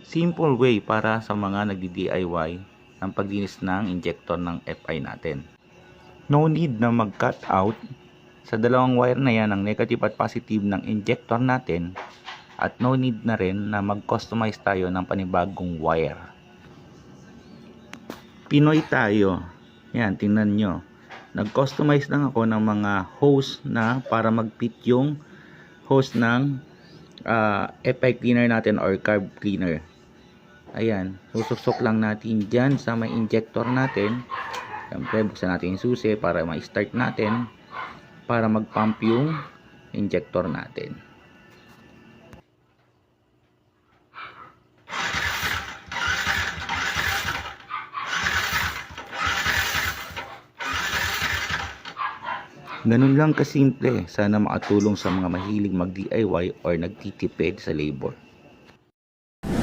simple way para sa mga nagdi-DIY ng paglinis ng injector ng FI natin. No need na mag-cut out sa dalawang wire na yan ng negative at positive ng injector natin, at no need na rin na mag-customize tayo ng panibagong wire. Pinoy tayo. Yan, tingnan nyo. Nag-customize lang ako ng mga hose na para mag-fit yung hose ng FI cleaner natin or carb cleaner. Ayan, susuksok lang natin dyan sa may injector natin. Siyempre, buksan natin yung susi para ma-start natin, para mag-pump yung injector natin. Ganun lang kasimple. Sana makatulong sa mga mahilig mag-DIY or nagtitipid sa labor.